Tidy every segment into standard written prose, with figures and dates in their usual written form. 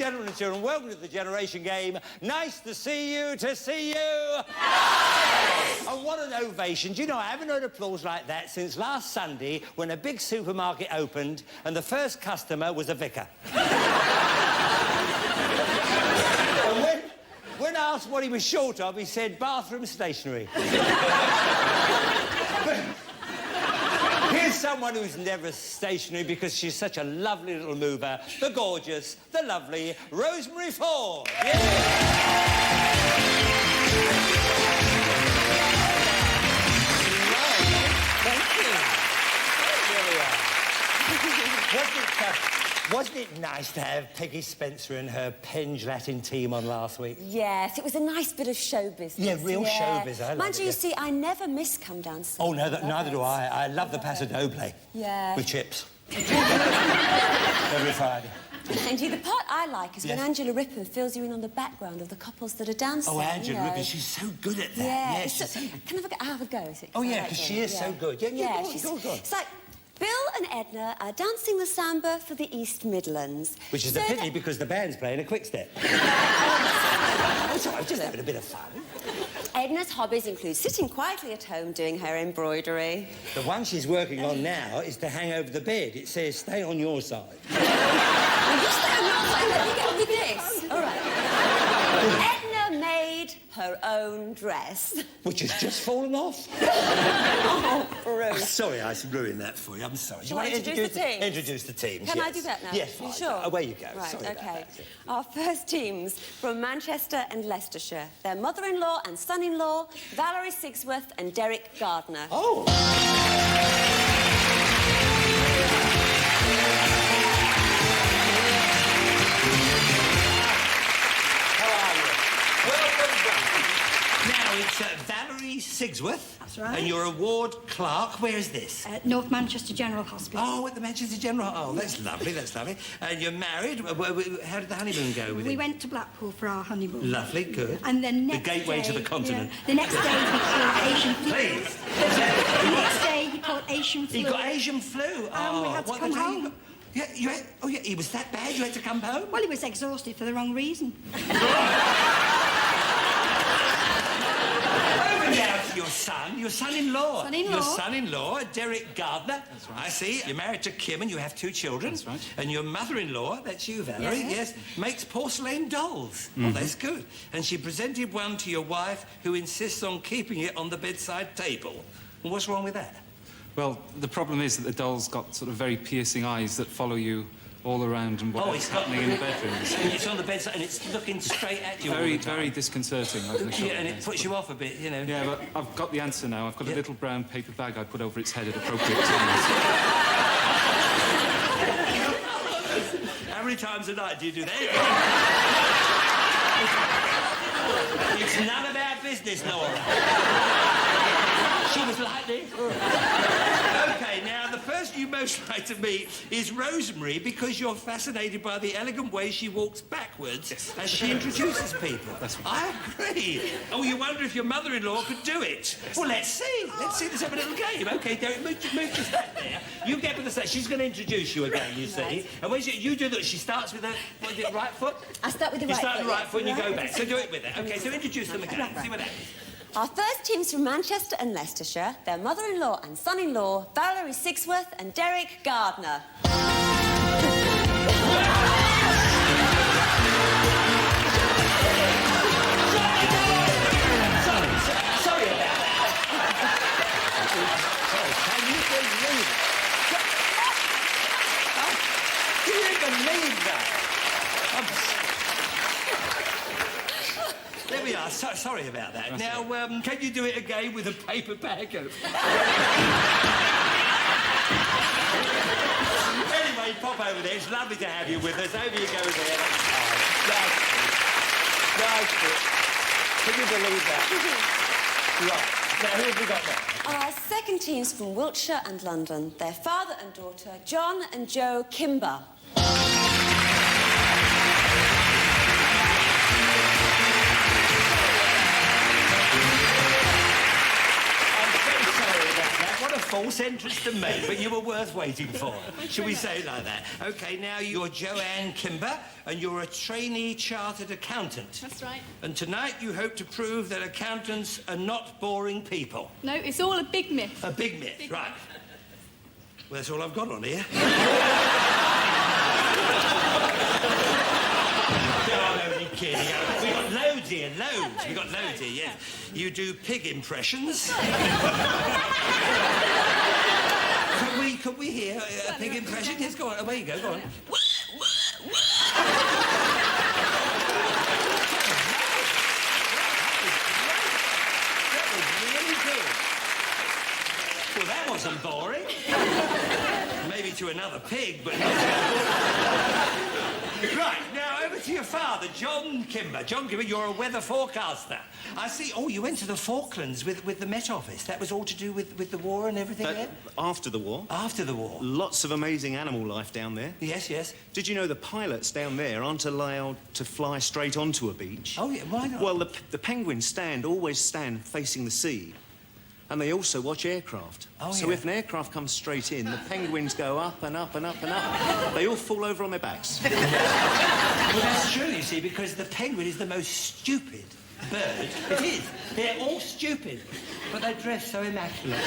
gentlemen and children, welcome to the Generation Game. Nice to see you, And what an ovation. Do you know, I haven't heard applause like that since last Sunday when a big supermarket opened and the first customer was a vicar. And when asked what he was short of, he said bathroom stationery. Here's someone who's never stationary because she's such a lovely little mover, the gorgeous, the lovely Rosemary Ford. Yeah. Thank you. Wasn't it nice to have Peggy Spencer and her Penge Latin team on last week? Yes, it was a nice bit of show business. Yeah, real show business. I Mind you, see, I never miss Come Down South. Oh, no, neither do I. I love the Paso Doble. Yeah. With chips. Every Friday. Indeed, the part I like is when Angela Rippon fills you in on the background of the couples that are dancing. Oh, Angela Rippon, she's so good at that. Yeah. So... Can I have a go? Oh, yeah, because she is so good. Yeah, go on. It's like Bill and Edna are dancing the samba for the East Midlands. Which is a pity because the band's playing a quick step. Oh, sorry, I'm just having a bit of fun. Edna's hobbies include sitting quietly at home doing her embroidery. The one she's working on now is to hang over the bed. It says, stay on your side. Well, you stay on your side, let me get on with this. All right. Edna made her own dress. Which has just fallen off. Oh, Bruce. Sorry, I ruined that for you. I'm sorry. Shall I introduce the teams? Introduce the teams, Can I do that now? Yes, you sure? Away you go. Right, sorry OK. Our first teams from Manchester and Leicestershire. Their mother-in-law and son-in-law, Valerie Sigsworth and Derek Gardner. Oh! Now, it's Valerie Sigsworth. That's right. And you're a ward clerk. Where is this? At North Manchester General Hospital. Oh, at the Manchester General. Oh, that's lovely, that's lovely. And you're married. How did the honeymoon go with We him? went to Blackpool for our honeymoon. Lovely, good. And the next The gateway day, to the continent. Yeah, the next day he caught Asian flu. Please. The next day he caught Asian flu. He got Asian flu. And we had to come home. Yeah, he was that bad? You had to come home? Well, he was exhausted for the wrong reason. Over now to your son-in-law. Son-in-law. Your son-in-law, Derek Gardner. That's right. I see. You're married to Kim and you have 2 children. That's right. And your mother-in-law, that's you, Valerie, yes, makes porcelain dolls. Oh, that's good. And she presented one to your wife who insists on keeping it on the bedside table. Well, what's wrong with that? Well, the problem is that the doll's got sort of very piercing eyes that follow you all around and what's happening in the bedrooms. And it's on the bedside and it's looking straight at you all the time. Very disconcerting. Yeah, and it puts you off a bit, you know. Yeah, but I've got the answer now. I've got a little brown paper bag I put over its head at appropriate times. How many times a night do you do that? It's none of our business, Nora. She was like this. OK, now, the person you most like to meet is Rosemary because you're fascinated by the elegant way she walks backwards as she introduces people. That's right. I agree. Oh, you wonder if your mother-in-law could do it. Well, let's see. Let's see. Let's have a little game. OK, Derek, move your stand there. You get with the stage. She's going to introduce you again, you see. Right. And when you do that, she starts with the right foot? I start with the right foot. You start with the right foot and you go back. So do it with it. OK, so introduce them again. Right. See what happens. Our first team's from Manchester and Leicestershire. Their mother-in-law and son-in-law, Valerie Sigsworth and Derek Gardner. Sorry about that. Can you believe it? Can you believe that? There we are. Sorry about that. That's now, can you do it again with a paper bag? Anyway, pop over there. It's lovely to have you with us. Over you go there. Nice bit. Can you believe that? Right. Now, who have we got now? Our second team's from Wiltshire and London. Their father and daughter, John and Joe Kimber. false entrance to me, but you were worth waiting for. Shall we say it like that? OK, now you're Joanne Kimber, and you're a trainee chartered accountant. That's right. And tonight you hope to prove that accountants are not boring people. No, it's all a big myth. A big myth, right. Well, that's all I've got on here. No, I'm only kidding. We've got loads here, loads. We've got loads here, yes. You do pig impressions. Could we hear a pig impression? Yes, go on. Away you go, go on. That was really good. Well, that wasn't boring. Maybe to another pig, but not Right, now over to your father, John Kimber. John Kimber, you're a weather forecaster. I see. Oh, you went to the Falklands with the Met Office. That was all to do with the war and everything there? After the war. After the war. Lots of amazing animal life down there. Yes, yes. Did you know the pilots down there aren't allowed to fly straight onto a beach? Oh, yeah, why not? Well, the penguins always stand facing the sea. And they also watch aircraft. Oh, so yeah. if an aircraft comes straight in, the penguins go up and up and up and up. They all fall over on their backs. Well, that's true, you see, because the penguin is the most stupid bird. It is. They're all stupid, but they dress so immaculate.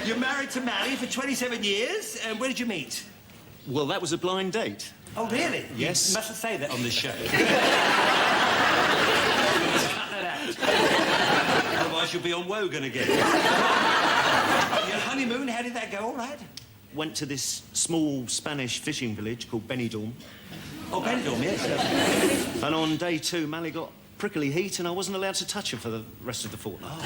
You're married to Mally for 27 years, and where did you meet? Well, that was a blind date. Oh, really? Yes. You mustn't say that on this show. Otherwise you'll be on Wogan again. Your honeymoon, how did that go? All right? Went to this small Spanish fishing village called Benidorm. Oh, Benidorm, yes. And on day 2, Mally got prickly heat and I wasn't allowed to touch her for the rest of the fortnight.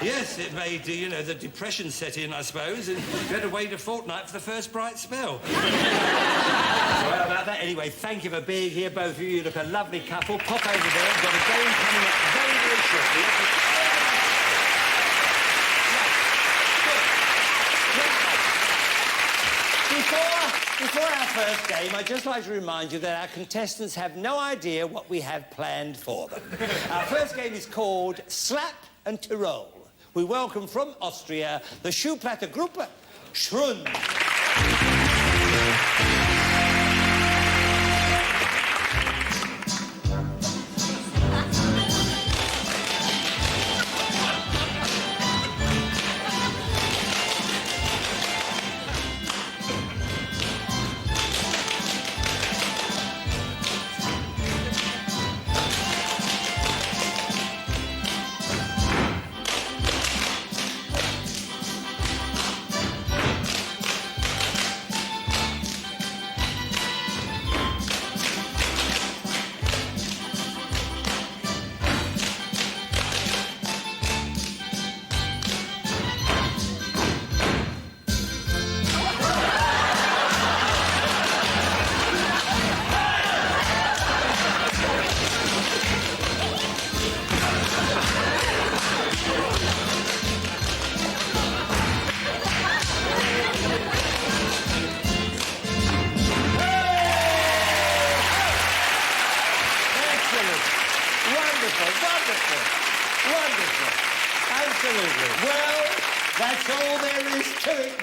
Yes, it made, you know, the depression set in, I suppose, and you had to wait a fortnight for the first bright spell. Well, about that, anyway, thank you for being here, both of you. You look a lovely couple. Pop over there. We've got a game coming up very, very shortly. Before our first game, I'd just like to remind you that our contestants have no idea what we have planned for them. Our first game is called Slap and Tyrol. We welcome from Austria the Schuhplatter group, Schrund. Wonderful. Absolutely. Well, that's all there is to it.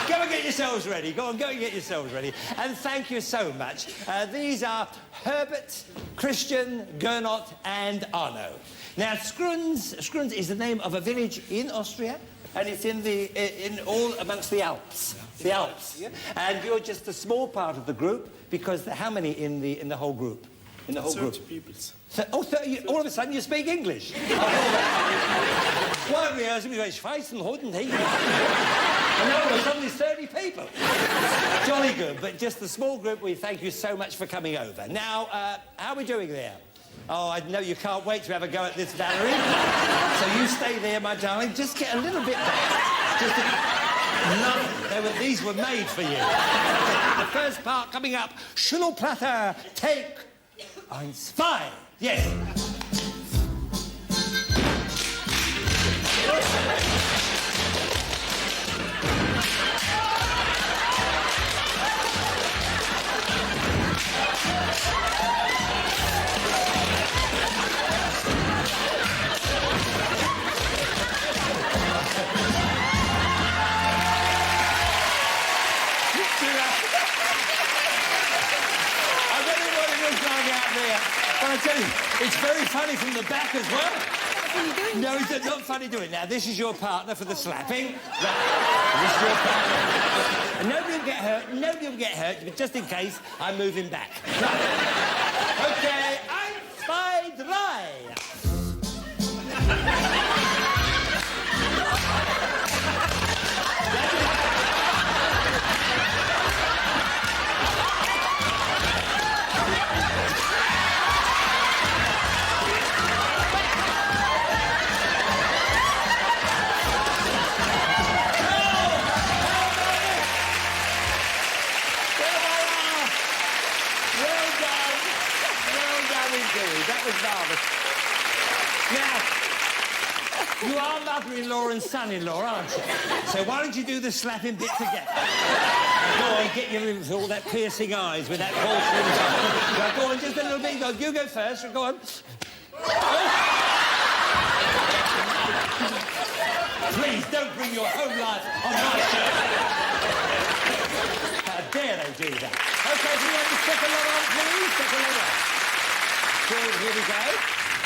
Go and get yourselves ready. Go and get yourselves ready. And thank you so much. These are Herbert, Christian, Gernot, and Arno. Now, Schrunds is the name of a village in Austria, and it's in all amongst the Alps. The Alps. Yeah? And you're just a small part of the group, because how many in the whole group? In the whole 30 group? people. 30, all of a sudden you speak English. Why we are Schweiz and Hoden, hey? And all of a sudden there's 30 people. Jolly good, but just a small group. We thank you so much for coming over. Now, how are we doing there? Oh, I know you can't wait to have a go at this, Valerie. So you stay there, my darling. Just get a little bit back. Lovely. These were made for you. The first part coming up. Schnullplatter, take 1, 5. Yes. Well, I tell you, it's very funny from the back as well. What are you doing? No, it's not funny doing. Now, this is your partner for the slapping. Right. This is your partner. And nobody will get hurt. Nobody will get hurt. But just in case, I'm moving back. Right. Okay, 1, 2, 3. That was marvellous. Now, you are mother-in-law and son-in-law, aren't you? So why don't you do the slapping bit together? Go on, get your with all that piercing eyes with that porcelain tongue. Now, go on, just a little bit. You go first. Go on. Please don't bring your home life on my show. How dare they do that? OK, can you have the second lot on, please? Second lot on. Good, here we go.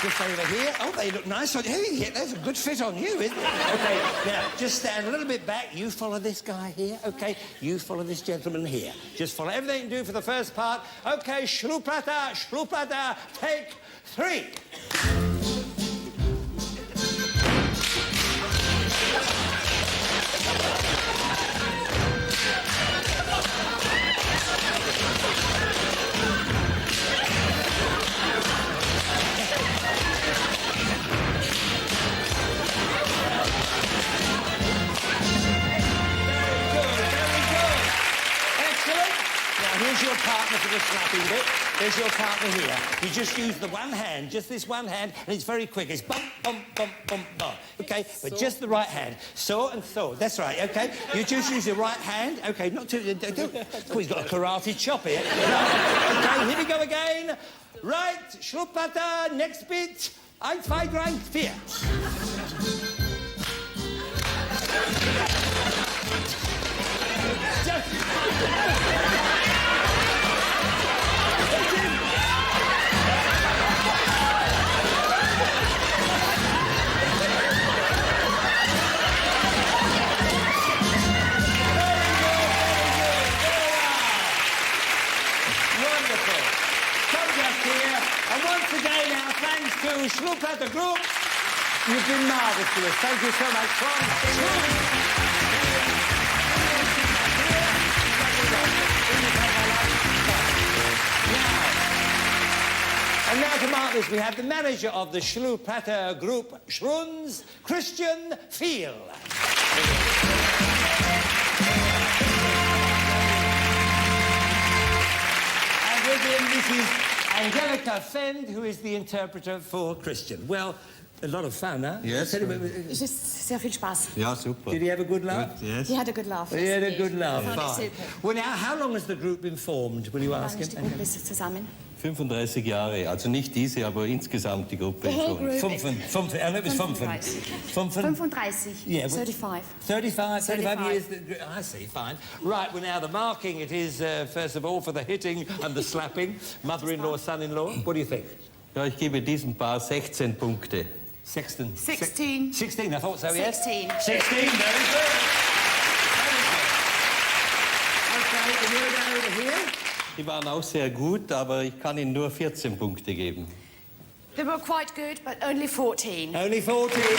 Just over here. Oh, they look nice on you. Yeah, that's a good fit on you, isn't it? OK, now, just stand a little bit back. You follow this guy here, OK? You follow this gentleman here. Just follow everything you do for the first part. OK, shluplata, take 3. Here's your partner for the slapping bit. There's your partner here. You just use the one hand, just this one hand, and it's very quick. It's bump, bump, bump, bump, bump. OK, but just the right hand. So and so. That's right, OK? You just use your right hand. OK, not too... Oh, he's got a karate chop here. Right. OK, here we go again. Right, schluppata, next bit. 1, 2, 3, 4. To Schluppata Group, you've been marvellous to us. Thank you so much. And now to mark this, we have the manager of the Schluppata Group, Schruns, Christian Fiel. And with him, this is Angelica Fend, who is the interpreter for Christian. Well, a lot of fun, huh? Yes. Just sehr viel Spaß. Ja, super. Did he have a good laugh? Good, yes. He had a good laugh. He had a good laugh. Fand Fine. ich super. Well, now, how long has the group been formed? Will you ask Wie lange ist die him? Gruppe bis zusammen? 35 Jahre, also nicht diese, aber insgesamt die Gruppe The whole schon. group. 35. I know it was 35. 35. Yeah, 35. 35 years. I see, fine. Right, well, now the marking, it is, first of all, for the hitting and the slapping. Mother-in-law, son-in-law. What do you think? Ja, ich gebe diesem Paar 16 Punkte. 16. 16. 16, I thought so, yes? 16. 16, very good. Okay, and you're down over here? Die waren auch sehr gut, aber ich kann Ihnen nur 14 Punkte geben. They were quite good, but only 14. Only 14, yes. I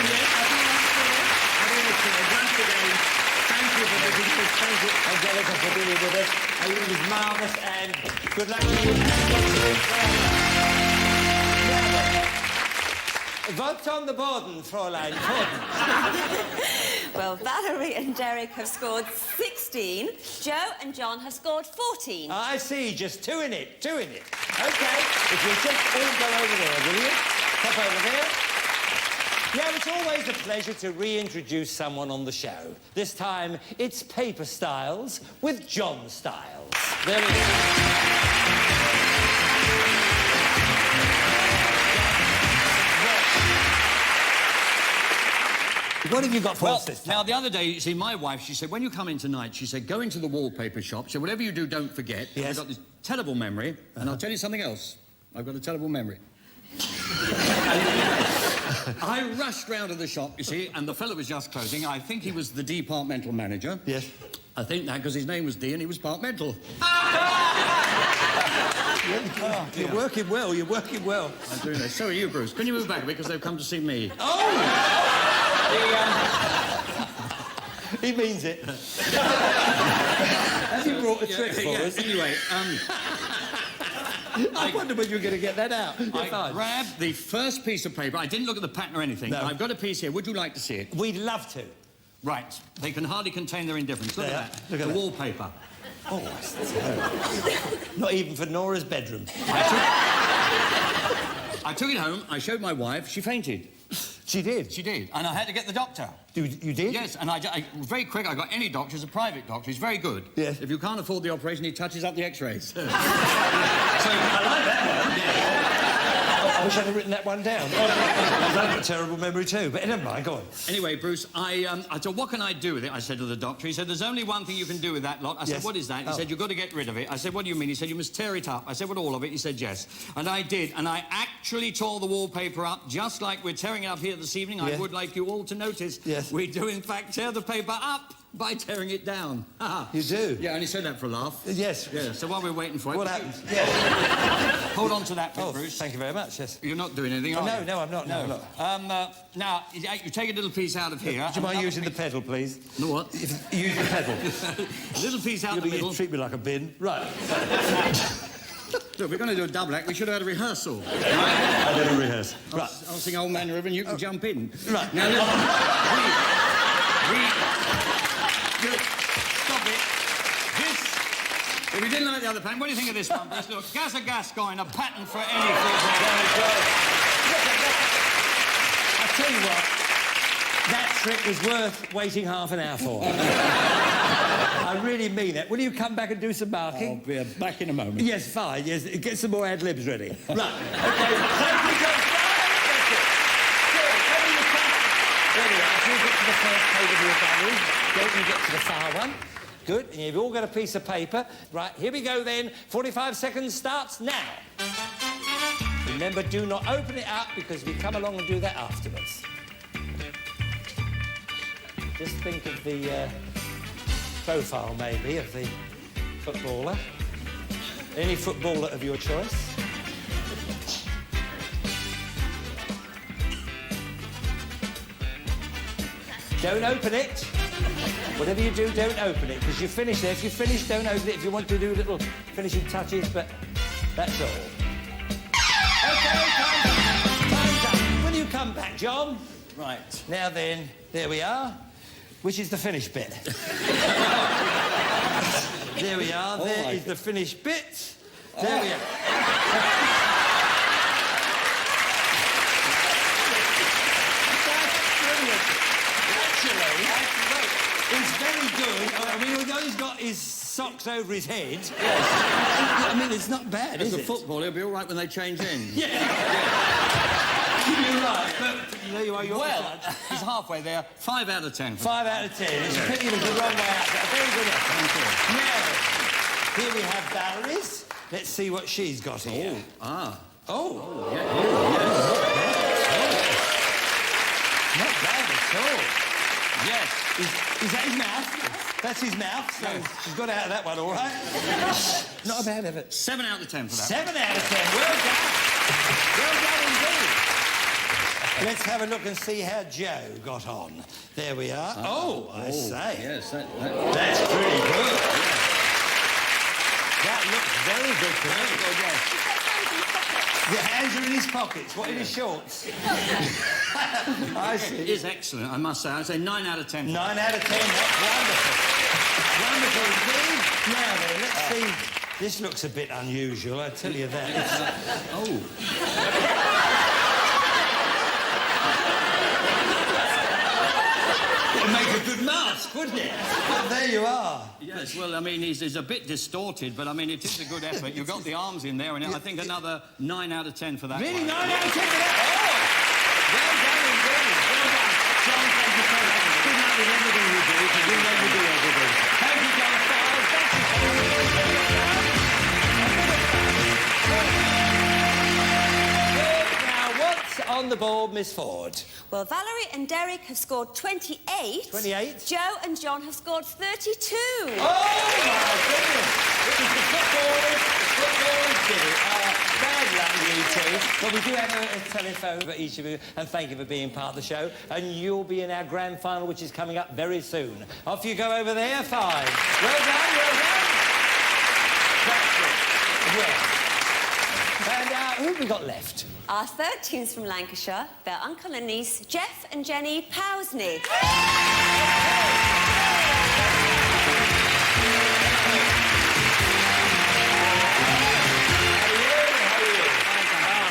think that's good. Once again, thank you for making this. Thank you, Angelica, for being with us. I think it was marvellous, and good luck to you. What's on the board, Fräulein? Well, Valerie and Derek have scored 16. Joe and John have scored 14. I see, just 2 in it, 2 in it. OK, if you just all go over there, will you? Pop over there. Yeah, it's always a pleasure to reintroduce someone on the show. This time, it's Paper Styles with John Styles. There he is. What have you got for us this time? Now, the other day, you see, my wife, she said, when you come in tonight, she said, go into the wallpaper shop. So whatever you do, don't forget. Yes. I've got this terrible memory. And I'll tell you something else. I've got a terrible memory. I rushed round to the shop, you see, and the fellow was just closing. I think he was the departmental manager. Yes. I think that because his name was D and he was departmental. You're working well, you're working well. I'm doing this. So are you, Bruce. Can you move back a bit because they've come to see me? He means it. Have you brought a trick for us? Anyway, I wonder when you're going to get that out. I grabbed the first piece of paper. I didn't look at the pattern or anything. No. But I've got a piece here. Would you like to see it? We'd love to. Right. They can hardly contain their indifference. Look There. at that. Look at the that. wallpaper. Oh, that's terrible. Not even for Nora's bedroom. I took it home. I showed my wife. She fainted. She did? She did. And I had to get the doctor. You did? Yes, and I very quick, I got any doctor, he's a private doctor, he's very good. Yes. If you can't afford the operation, he touches up the x-rays. I like that one. I wish I'd have written that one down. I've got a terrible memory too, but never mind, go on. Anyway, Bruce, I said, what can I do with it? I said to the doctor. He said, there's only one thing you can do with that lot. I said, Yes. what is that? He Oh. said, you've got to get rid of it. I said, what do you mean? He said, you must tear it up. I said, what, all of it? He said, yes. And I did, and I actually tore the wallpaper up, just like we're tearing it up here this evening. Yes. I would like you all to notice. Yes. We do, in fact, tear the paper up by tearing it down. You do? Yeah, I only said that for a laugh. Yes. Yeah, so while we're waiting for it... What happens? Yes. Hold on to that bit, Oh, Bruce. thank you very much, yes. You're not doing anything, are you? No, I'm not. No, I'm not. Now, you take a little piece out of here. Do you mind another using the piece- pedal, please? The what? Use the pedal. A little piece out the middle. Treat me like a bin. Right. Look, we're going to do a double act. We should have had a rehearsal. I better rehearse. Right. I'll sing Old Man River and you can jump in. Right. Now, look, stop it. This, if you didn't like the other pattern, what do you think of this one, Bruce? Look, Gas going, a pattern for any football. I tell you what, that trick was worth waiting half an hour for. I really mean it. Will you come back and do some marking? I'll be back in a moment. Yes, fine. Yes, get some more ad-libs ready. Right. Okay. Thank you, John. That's it. Good. When you come... There we are. If you get to the first page of your gallery, don't you get to the far one. Good. And you've all got a piece of paper. Right, here we go then. 45 seconds starts now. Remember, do not open it up because we come along and do that afterwards. Just think of the profile, maybe, of the footballer. Any footballer of your choice. Don't open it. Whatever you do, don't open it, because you finish there. If you finish, don't open it if you want to do little finishing touches, but that's all. OK, time's up. Will you come back, John? Right. Now then, there we are. Which is the finished bit. There we are. There is the finished bit. There we are. That's brilliant. Actually, it's very good. I mean, although he's got his socks over his head, I mean, it's not bad, As is a it? footballer, he'll be all right when they change in. Yeah. You're right, but there you are. Well, he's halfway there. 5 out of 10. 5 out of 10. It's a pity it was the wrong way out. But a very good effort. Now, here we have Valerie's. Let's see what she's got here. Ah. Oh. Yeah. Not bad at all. Yes. Is that his mouth? That's his mouth. So she's got out of that one, all right. Not a bad effort. 7 out of 10 for that. 7 out of 10. Well done. Well done indeed. Let's have a look and see how Joe got on. There we are. Oh, I say. Yes, That's pretty good. That looks very good to me. yes. The hands are in his pockets. What, in his shorts? I see. It is excellent, I must say. I'd say 9 out of 10. 9 out of 10. That's wonderful. Wonderful indeed. Now then, let's see. This looks a bit unusual, I tell you that. It'd make a good mask, wouldn't it? But there you are. Yes, well, I mean, he's a bit distorted, but I mean, it is a good effort. You've got the arms in there, and I think another 9 out of 10 for that. Really? one. 9 out of 10 for that? Oh! Well done indeed. Well done. John, thank you so much. Good luck with everything you do, because we know you do everything. Thank you, John. Thank you. the board, Miss Ford. Well, Valerie and Derek have scored 28. 28? Joe and John have scored 32. Oh, my goodness! It was the footballers did it. Bad luck, you two. But we do have a telephone for each of you, and thank you for being part of the show. And you'll be in our grand final, which is coming up very soon. Off you go over there, fine. Well done, well done. That's it. Yes. And who have we got left? Our third team's from Lancashire. Their uncle and niece, Jeff and Jenny Pousney.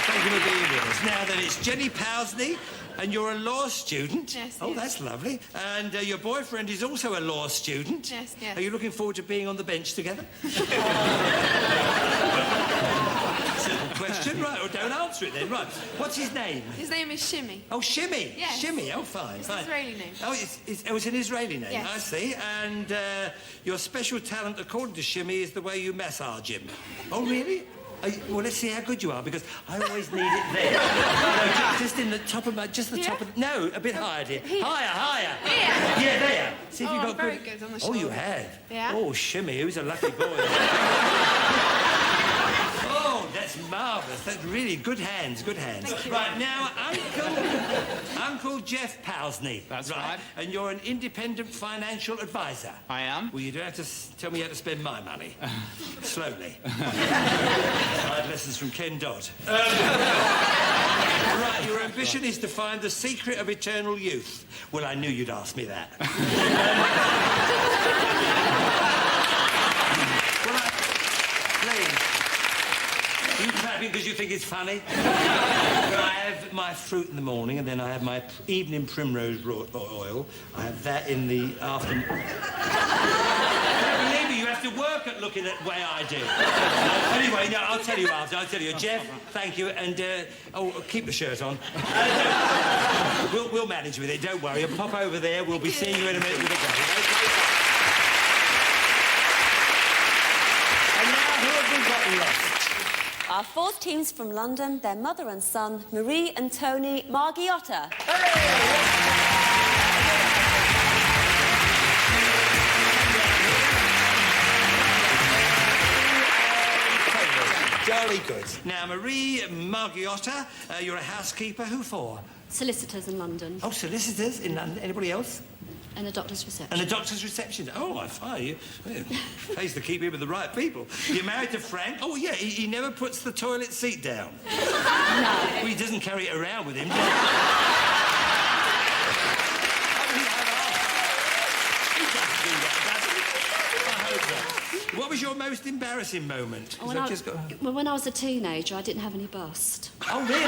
Thank you for being with us. Now then, it's Jenny Pousney, and you're a law student. Yes, Oh, yes. that's lovely. And your boyfriend is also a law student. Yes, yes. Are you looking forward to being on the bench together? Simple question. Right, well, don't answer it then. Right. What's his name? His name is Shimmy. Oh, Shimmy. Yes. Shimmy. Oh, fine, It's fine. an Israeli name. Oh, it's an Israeli name. Yes. I see. And your special talent, according to Shimmy, is the way you massage him. Oh, really? Well, let's see how good you are, because I always need it there. No, just in the top of my... Just the top of... No, a bit higher, dear. Here. Higher. Here. Yeah, there. See if Oh, you've got I'm very good on the Oh, you shoulder. have? Yeah. Oh, Shimmy, who's a lucky boy. Oh, that's marvellous. That's really good hands, good hands. Thank you. Right, now, Uncle Jeff Pousney. That's right. And you're an independent financial advisor. I am. Well, you don't have to tell me how to spend my money. Slowly. I had lessons from Ken Dodd. Right, your ambition is to find the secret of eternal youth. Well, I knew you'd ask me that. Please. Are you clapping because you think it's funny? I have my fruit in the morning, and then I have my evening primrose oil. I have that in the afternoon. Don't believe me, you have to work at looking at the way I do. Anyway, no, I'll tell you after. I'll tell you. Jeff, thank you, and keep the shirt on. We'll manage with it. Don't worry. I'll pop over there. We'll be seeing you in a minute with the game. Okay? And now, who have we got left? Our fourth team's from London. Their mother and son, Marie and Tony Margiotta. Jolly good. Now, Marie Margiotta, you're a housekeeper. Who for? Solicitors in London Oh, solicitors in London. Anybody else? and a doctor's reception. And a doctor's reception. Oh, I fire you. Well, pays to keep in with the right people. You're married to Frank? Oh, yeah, he never puts the toilet seat down. No. Well, he doesn't carry it around with him, does he? He doesn't do that, does he? I hope not. What was your most embarrassing moment? 'Cause I've just got... Well, when I was a teenager, I didn't have any bust. Oh, really?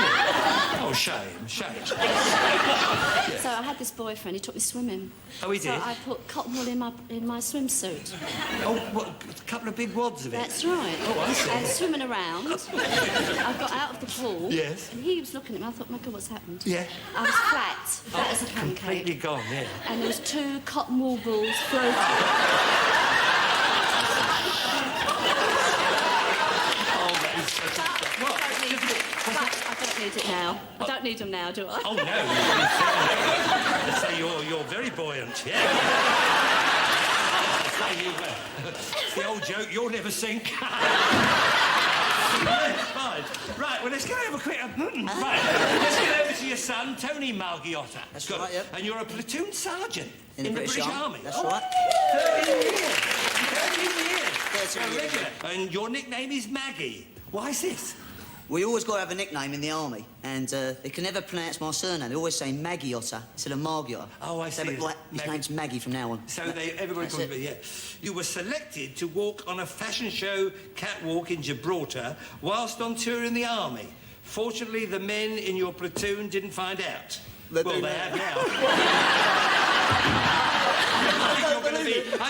Oh, shame. So I had this boyfriend, he took me swimming. Oh, he So did? I put cotton wool in my swimsuit. Oh, what, a couple of big wads of it? That's right. Oh, I see. And swimming around, I got out of the pool. Yes. And he was looking at me. I thought, my God, what's happened? Yeah. I was flat as a Completely pancake. gone, yeah. And there was 2 cotton wool balls floating. Oh, that is such a... What? But I don't need it now. I don't need them now, do I? Oh, no. Let's say you're very buoyant, yeah. Let's say it's the old joke, you'll never sink. Fine. Right, well, let's go over quick. Right, let's get over to your son, Tony Margiotta. That's Good. right, yep. And you're a platoon sergeant In the British Army. That's right. 13 years. 13 years. 13 years, Regular. And your nickname is Maggie. Why is this? We always got to have a nickname in the army, and they can never pronounce my surname. They always say Maggiotta instead of Margiotta. Oh, I So, see. but, like, his Maggie. name's Maggie from now on. So everybody That's calls it. you, yeah. You were selected to walk on a fashion show catwalk in Gibraltar whilst on tour in the army. Fortunately, the men in your platoon didn't find out. They Well, do they now. have now.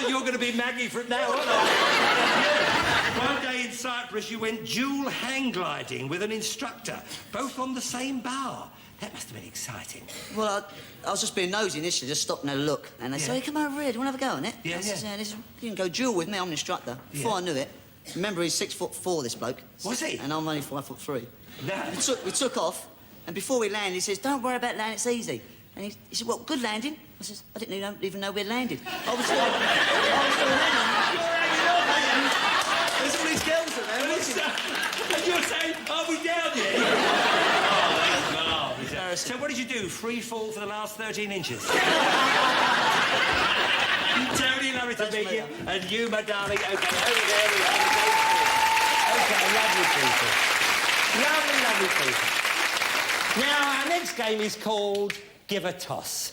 You're going to be Maggie from now on. Yeah. One day in Cyprus, you went dual hang gliding with an instructor, both on the same bar. That must have been exciting. Well, I was just being nosy initially, just stopped and had a look. And they said, hey, come over here, do you want to have a go on it? Yeah, I said, yeah. You can go dual with me, I'm an instructor. Before Yeah. I knew it, remember he's 6'4", this bloke. Was he? And I'm only 5'3". No. We took off, And before we land, he says, don't worry about landing, it's easy. And he said, well, good landing. I says, I didn't even know we'd landed. I was still landing. There's all these girls in there, isn't it? And you're saying, are we down yet? Oh, that's marvellous. So what did you do? Free fall for the last 13 inches? Tony, lovely to meet you. And you, my darling. OK, over there we have the OK, lovely people. Lovely, lovely people. Now, our next game is called Give a Toss.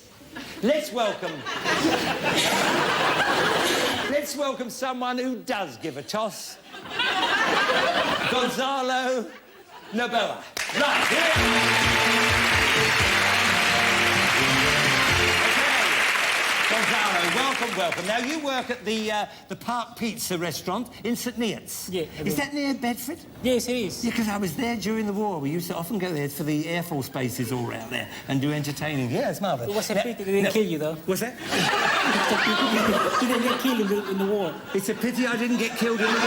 Let's welcome someone who does give a toss. Gonzalo Noboa. Right, here. Gonzalo, welcome. Now, you work at the Park Pizza restaurant in St Neots. Yeah. Is that near Bedford? Yes, it is. Yeah, because I was there during the war. We used to often go there for the Air Force bases all around there and do entertaining. Yeah, it's marvellous. It was a pity they didn't kill you, though. What's that? You didn't get killed in the war. It's a pity I didn't get killed in the war.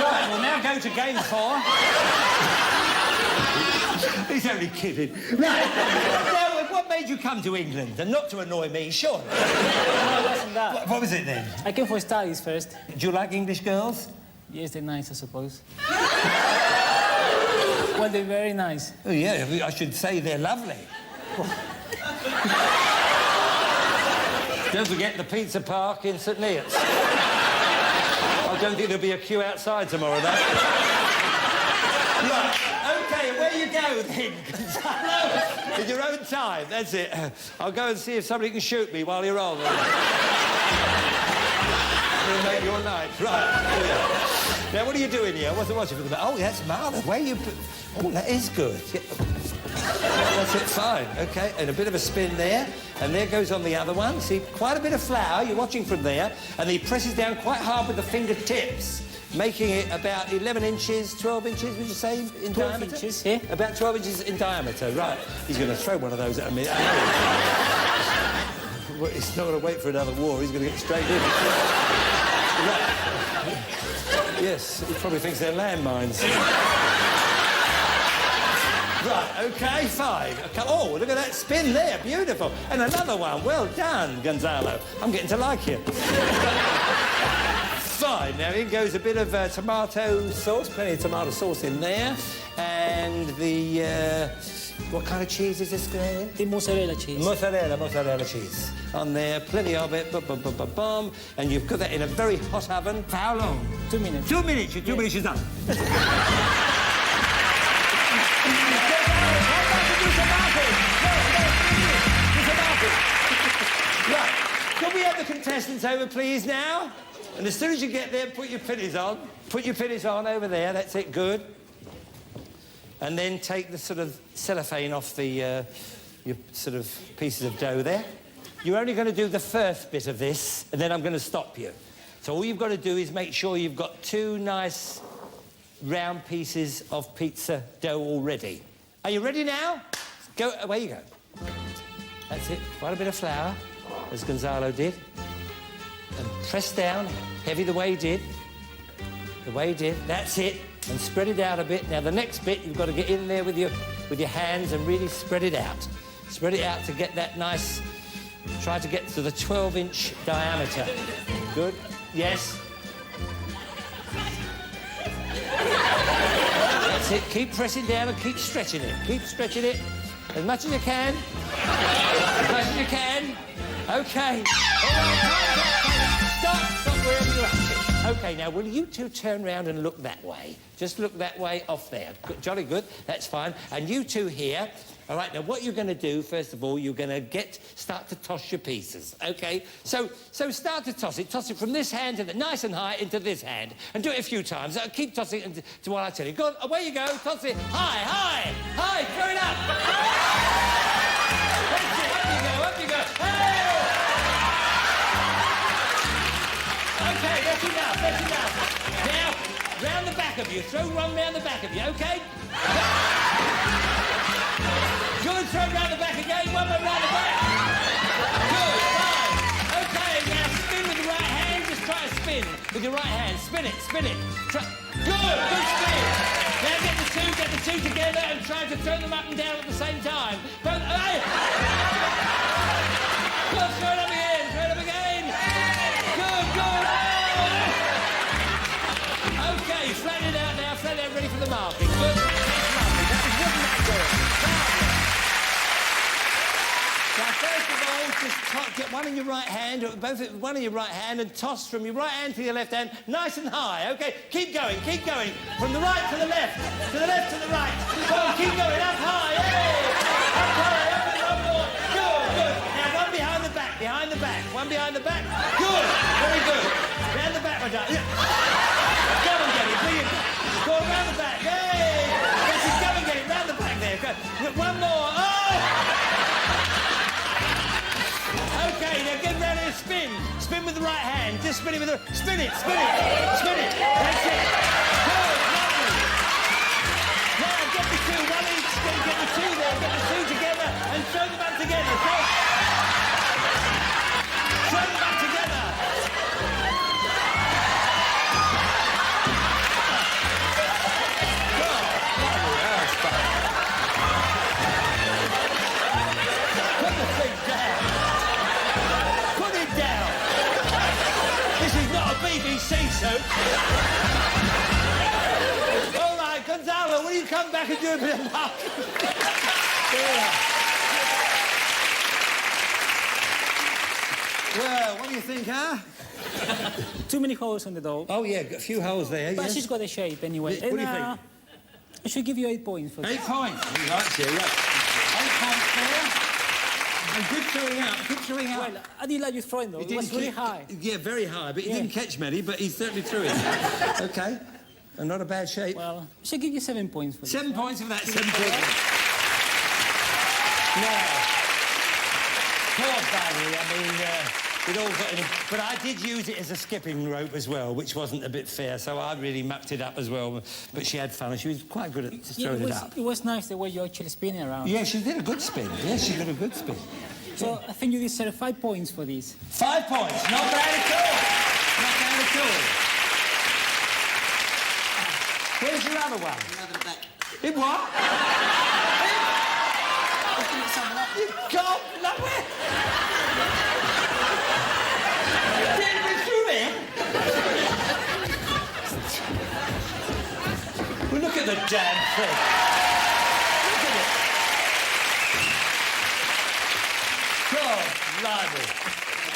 Right, we'll now go to game 4. He's only kidding. Right. Now, what made you come to England? And not to annoy me, sure. No, it wasn't that. What was it then? I came for studies first. Do you like English girls? Yes, they're nice, I suppose. Well, they're very nice. Oh, yeah, I should say they're lovely. Don't forget the pizza park in St Neots. I don't think there'll be a queue outside tomorrow, though. Right, OK, where you go, then, Gonzalo? In your own time, that's it. I'll go and see if somebody can shoot me while you're on. It'll make your night. Right, here we are. Now, what are you doing here? What's watching for the... Oh, that's marvellous. Where you... Oh, that is good. Yeah. That's it, fine. OK, and a bit of a spin there. And there goes on the other one. See, quite a bit of flour. You're watching from there. And he presses down quite hard with the fingertips, making it about 11 inches, 12 inches, would you say, in 12 diameter? inches, yeah. About 12 inches in diameter, right. He's going to throw one of those at me. Well, he's not going to wait for another war. He's going to get straight in. Right. Yes, he probably thinks they're landmines. Right, OK, fine. Okay. Oh, look at that spin there. Beautiful. And another one. Well done, Gonzalo. I'm getting to like you. Fine. Now, in goes a bit of tomato sauce. Plenty of tomato sauce in there. And the... what kind of cheese is this going in? The mozzarella cheese. Mozzarella cheese. On there, plenty of it. Bum. And you've got that in a very hot oven. For how long? 2 minutes. 2 minutes. 2 minutes is done. Right. Can we have the contestants over, please, now? And as soon as you get there, put your pinnies on. Put your pinnies on over there. That's it. Good. And then take the sort of cellophane off the your sort of pieces of dough there. You're only going to do the first bit of this, and then I'm going to stop you. So all you've got to do is make sure you've got 2 nice round pieces of pizza dough already. Are you ready now? Go, away you go. That's it. Quite a bit of flour, as Gonzalo did. And press down, heavy the way he did. The way he did. That's it. And spread it out a bit. Now, the next bit, you've got to get in there with your hands and really spread it out. Spread it out to get that nice... Try to get to the 12-inch diameter. Good. Yes. That's it. Keep pressing down and keep stretching it. Keep stretching it as much as you can. As much as you can. OK. Stop wherever you're at. OK, now, will you two turn round and look that way? Just look that way off there. Good, jolly good. That's fine. And you two here. All right, now, what you're going to do, first of all, you're going to start to toss your pieces, OK? So start to toss it. Toss it from this hand to the nice and high into this hand. And do it a few times. Keep tossing it to what I tell you. Go on, away you go. Toss it. High. Throw it up. That's it. Up you go. Hey! OK, that's enough. Now, round the back of you. Throw one round the back of you, OK? Good, throw round the back again. One more round the back. Good, fine. OK, now spin with the right hand. Just try to spin with your right hand. Spin it, spin it. Good spin. Now get the two together and try to throw them up and down at the same time. Both, hey! Good, throw it up again, Good. Oh! Okay, flatten it out now, flatten it out, ready for the marking. Good. That was wooden good. Now, first of all, just get one in your right hand, one in your right hand, and toss from your right hand to your left hand, nice and high. Okay, keep going. From the right to the left, to the right. Go on, keep going, up high, hey! Up high, up more. Good. Now, one behind the back. One behind the back. Good, very good. Round the back, my darling. Go and get it, bring it back. Go around the back, hey! Yes, go and get it, round the back there. Go. One more, oh! Okay, now get round here, spin. Spin with the right hand. Just spin it with the... Spin it. That's it. Good, lovely. Now, get the two, one each. Get the two there. Get the two together and throw them back together. Throw them back together. Put the thing down. BBC soap. All right, Gonzalo, will you come back and do a bit of marking? Well, what do you think, huh? Too many holes on the doll. Oh, yeah, a few holes there, But yes. she's got a shape anyway. What do you think? I should give you 8 points for 8 this. points. You like it, yeah. 8 points there. And good throwing out. Well, I didn't like you throwing though. It was really high. Yeah, very high, but he didn't catch many, but he certainly threw it. Okay. And not a bad shape. Well, I should give you 7 points for this. 7 points for that, 7 points. Now, poor Barry, I mean, it all got in. But I did use it as a skipping rope as well, which wasn't a bit fair, so I really mucked it up as well. But she had fun, and she was quite good at throwing it up. It was nice the way you actually spinning around. Yeah, she did a good spin. Yes, she did a good spin. So I think you deserve 5 points for this. 5 points, not bad at all. Not bad at all. Where's your other one? Over the back. In what? You can't, nowhere. Didn't we through it? Well, look at the damn thing. Look at it. God, blimey.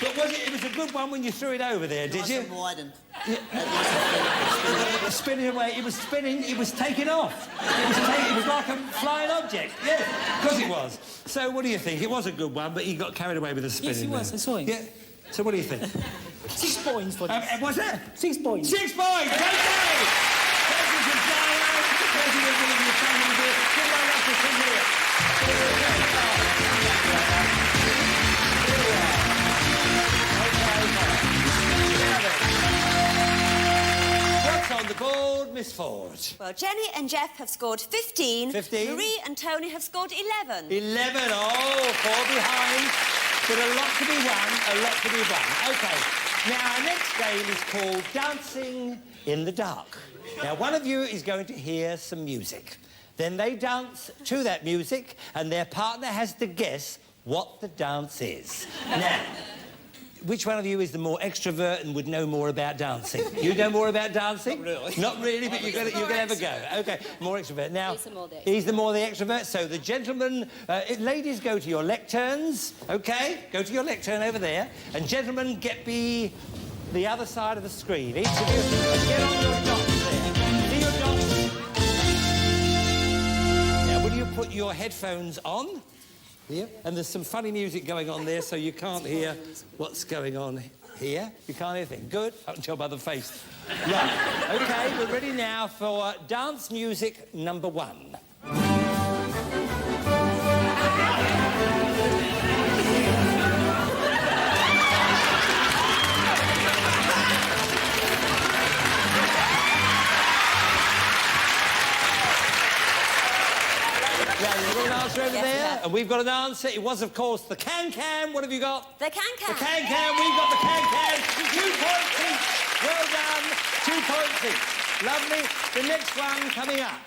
But it was a good one when you threw it over there, did you? Nice and widened. Spinning away, it was taking off. It was like a flying object. Yes, because it was. So what do you think? It was a good one, but he got carried away with the spinning. Yes, he was. I saw him. Yeah. So what do you think? 6 points for this. What's that? 6 points. 6 points. Okay. Thank you, Gonzalo. Thank you for your family here. Give my love to come here. What's on the board, Miss Ford? Well, Jenny and Jeff have scored 15. 15. Marie and Tony have scored 11. 11. Oh, 4 behind. But a lot to be won, OK. Now, our next game is called Dancing in the Dark. Now, one of you is going to hear some music. Then they dance to that music, and their partner has to guess what the dance is. Now, which one of you is the more extrovert and would know more about dancing? You know more about dancing? Not really, but you're going to have a go. OK, more extrovert. Now, he's the more the extrovert. So the gentlemen... ladies, go to your lecterns, OK? Go to your lectern over there. And gentlemen, get the other side of the screen. Each of you, get on your dots there. See your dots? Now, will you put your headphones on? Here. And there's some funny music going on there, so you can't hear what's going on here. You can't hear anything. Good. I can tell by the face. Right. OK, we're ready now for dance music number 1. Yeah, you've got an answer over there, and we've got an answer. It was, of course, the can-can. What have you got? The can-can. The can-can. We've got the can-can. 2 points each. Lovely. The next one coming up.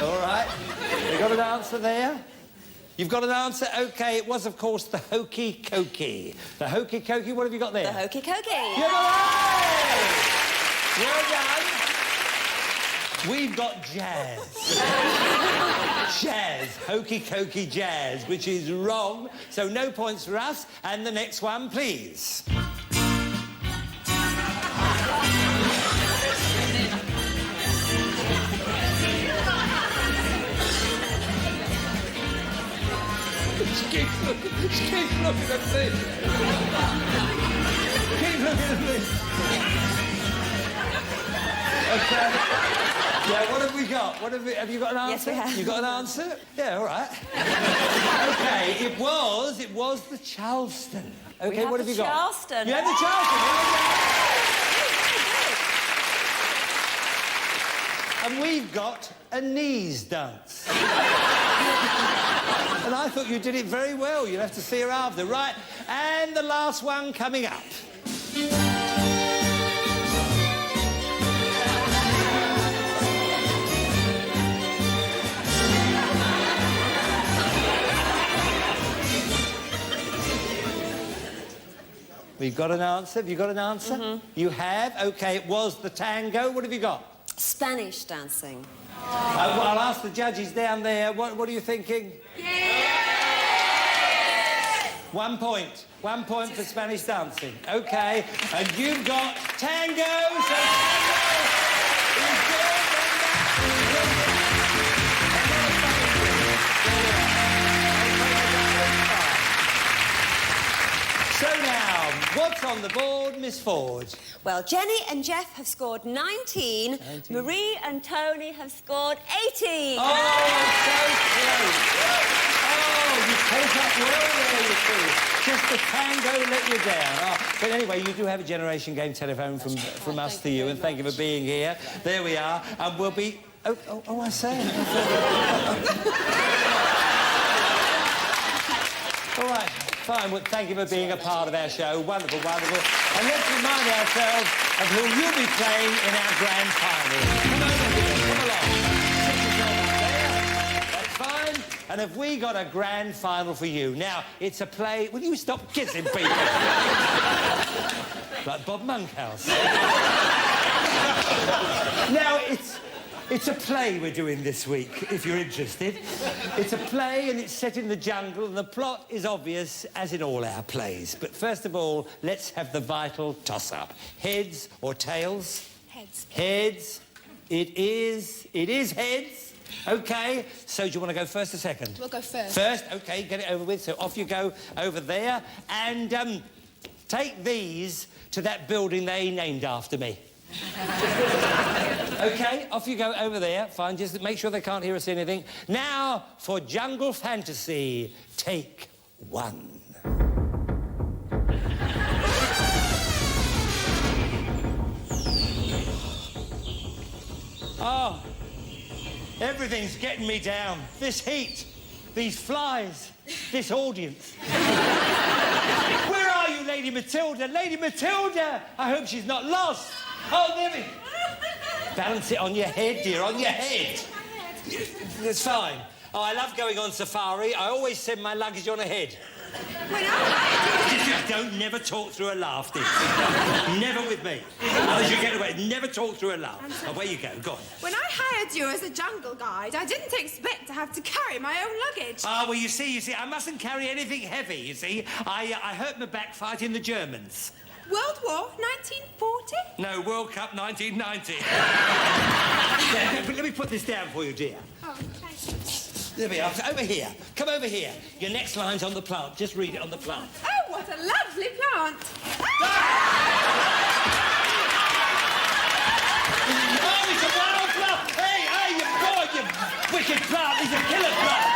All right. You got an answer there? You've got an answer? OK, it was, of course, the hokey cokey. The hokey cokey, what have you got there? The hokey cokey. You're right! Well done. We've got jazz. Jazz. Hokey cokey jazz, which is wrong. So no points for us. And the next one, please. Keep looking at me. Keep looking at me. OK. Yeah, what have we got? Have you got an answer? Yes, we have. You got an answer? Yeah, all right. OK, it was the Charleston. OK, what have you got? Charleston. You had the Charleston. And we've got a knees dance. And I thought you did it very well. You'll have to see her after. Right, and the last one coming up. We've got an answer. Have you got an answer? Mm-hmm. You have? OK, it was the tango. What have you got? Spanish dancing. I'll ask the judges down there. What are you thinking? Yeah. 1 point. 1 point for Spanish dancing. OK. And you've got tango. So tango is good. So now, what's on the board, Miss Ford? Well, Jenny and Jeff have scored 19. Marie and Tony have scored 18. Oh, so close. Oh, you caught up well there, you see. Just the tango let you down. Oh, but anyway, you do have a Generation Game telephone from us to you, and thank you for being here. There we are, and we'll be... Oh, I say. All right. Fine, well, thank you for being a part of our show. Wonderful, wonderful. And let's remind ourselves of who you'll be playing in our grand final. Come over here, come along. Sit yourself there. That's fine. And have we got a grand final for you? Now, it's a play... Will you stop kissing people? Like Bob Monkhouse. Now, it's a play we're doing this week, if you're interested. It's a play and it's set in the jungle and the plot is obvious, as in all our plays. But first of all, let's have the vital toss-up. Heads or tails? Heads. Heads. It is heads. OK, so do you want to go first or second? We'll go first. First, OK, get it over with. So off you go over there and take these to that building they named after me. OK, off you go over there. Fine, just make sure they can't hear us anything. Now, for Jungle Fantasy, take 1. Oh, everything's getting me down. This heat, these flies, this audience. Where are you, Lady Matilda? Lady Matilda! I hope she's not lost. Oh, there we... Balance it on your head, dear, on your head. It's fine. Oh, I love going on safari. I always send my luggage on ahead. Don't never talk through a laugh, dear. Never with me. Unless you get away. Never talk through a laugh. Away you go. Go on. When I hired you as a jungle guide, I didn't expect to have to carry my own luggage. Ah, well, you see, I mustn't carry anything heavy, you see. I hurt my back fighting the Germans. World War 1940? No, World Cup 1990. Let me put this down for you, dear. Oh, thank you. There we are. Over here. Come over here. Your next line's on the plant. Just read it on the plant. Oh, what a lovely plant. Oh, it's a wild plant. Hey, you boy, you wicked plant. He's a killer plant.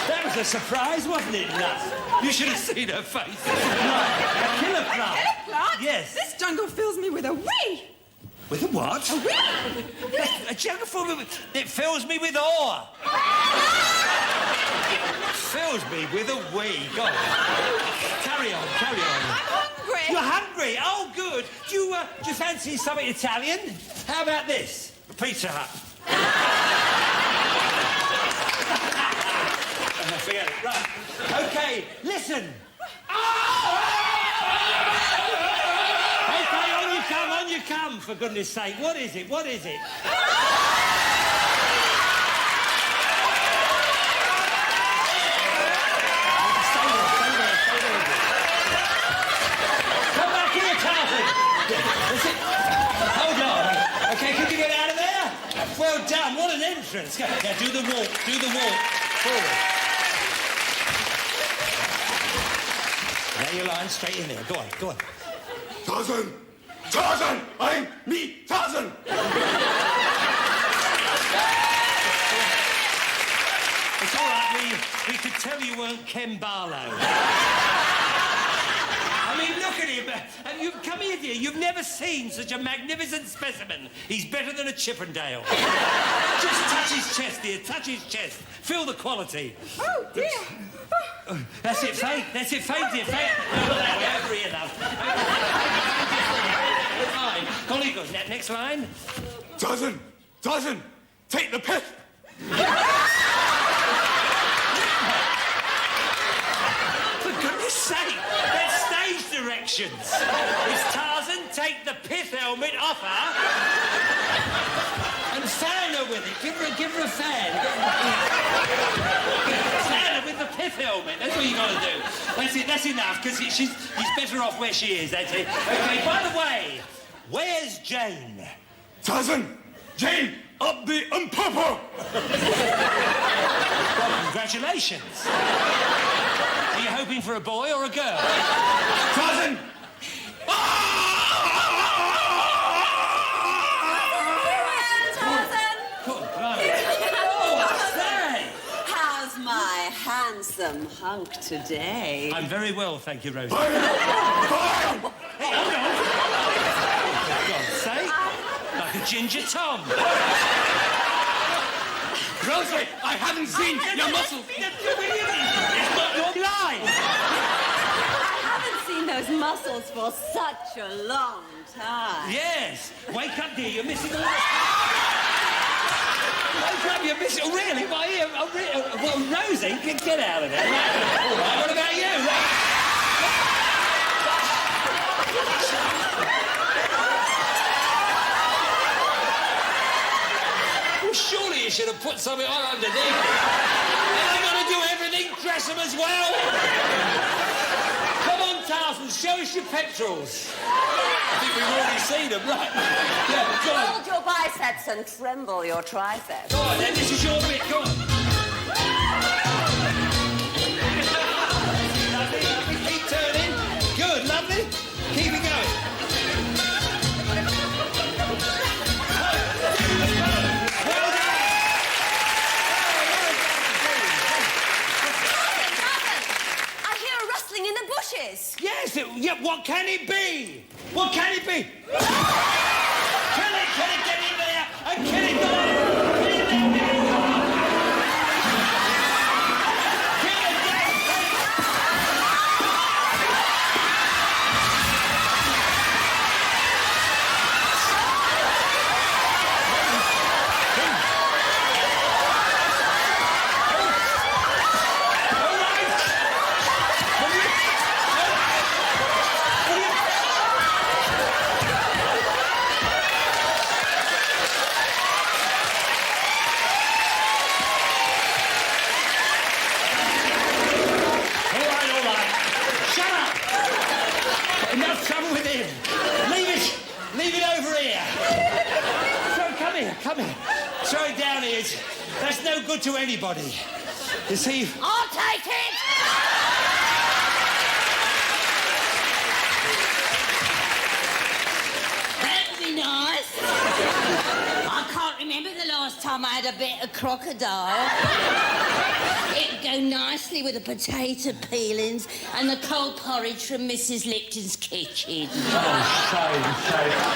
That was a surprise, wasn't it, love? You should have seen her face. Right, a killer plant. Plant? Yes. This jungle fills me with a wee. With a what? A wee? A jungle full of... It fills me with awe. Fills me with a wee. Go on. Carry on, carry on. I'm hungry. You're hungry? Oh, good. Do you fancy something Italian? How about this? Pizza Hut. Forget it. Right. OK, listen. OK, on you come, for goodness sake. What is it? What is it? Come back here, Carlton. That's it. Hold on. OK, can you get out of there? Well done. What an entrance. Now, do the walk. Do the walk. Forward. Now you're lying straight in there. Go on, go on. Tarzan! Tarzan! I'm me, Tarzan! It's all right, we could tell you weren't Ken Barlow. I mean, look at him. And you come here, dear. You've never seen such a magnificent specimen. He's better than a Chippendale. Just touch his chest, dear. Touch his chest. Feel the quality. Oh, dear. That's it, Faye. That's it, Faye, dear. Faye. No, not that way. Over here, love. Fine. Golly good. Next line. Tarzan! Tarzan! Take the piss! For goodness sake, that's stage directions. It's Tarzan, take the pith helmet off her and fan her with it. Give her a fan. Fan her with the pith helmet. That's what you got to do. That's it. That's enough, because he's better off where she is. That's it. OK, by the way, where's Jane? Tarzan! Jane! Up the Umpopo! Well, congratulations. Are you hoping for a boy or a girl? Tarzan! How's my handsome hunk today? I'm very well, thank you, Rosie. Fire! Fire! Hey, hold on. For God's sake. Like a ginger Tom. Rosie, I haven't seen your muscles! It's not your line. I haven't seen those muscles for such a long time. Yes. Wake up, dear. You're missing all the... Wake up, you're missing... Oh, really? My ear... Oh, really? Well, Rosie, get out of there. Right. All right, what about you? Well, surely you should have put something on underneath. Am I going to do everything? Dress them as well? Come on, Tarzan, show us your pectorals. I think we've already seen them, right? Yeah, go on. Hold your biceps and tremble your triceps. Go on, then, this is your bit, go on. Lovely, lovely, keep turning. Good, lovely. Keep it going. Well done. I hear a rustling in the bushes. Yes, yeah, what can it be? What can it be? Can it get in there? And can it go on? Get in there. Enough trouble with him. Leave it over here. Come here. Throw it down here. That's no good to anybody. You see? I'll take it! That'd be nice. I can't remember the last time I had a bit of crocodile. It'd go nicely with the potato peelings and the cold porridge from Mrs. Lipton's kitchen. Oh, shame.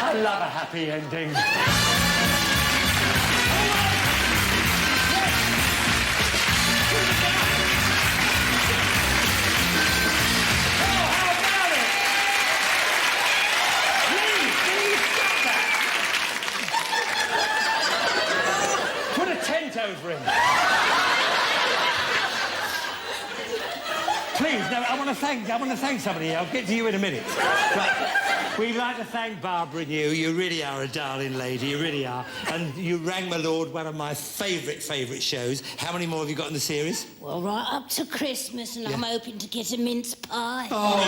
I love a happy ending. Over him. Please, no, I want to thank somebody. I'll get to you in a minute. Right. We'd like to thank Barbara and you. You really are a darling lady, you really are. And you rang my lord, one of my favourite shows. How many more have you got in the series? Well, right up to Christmas, and I'm hoping to get a mince pie. Oh,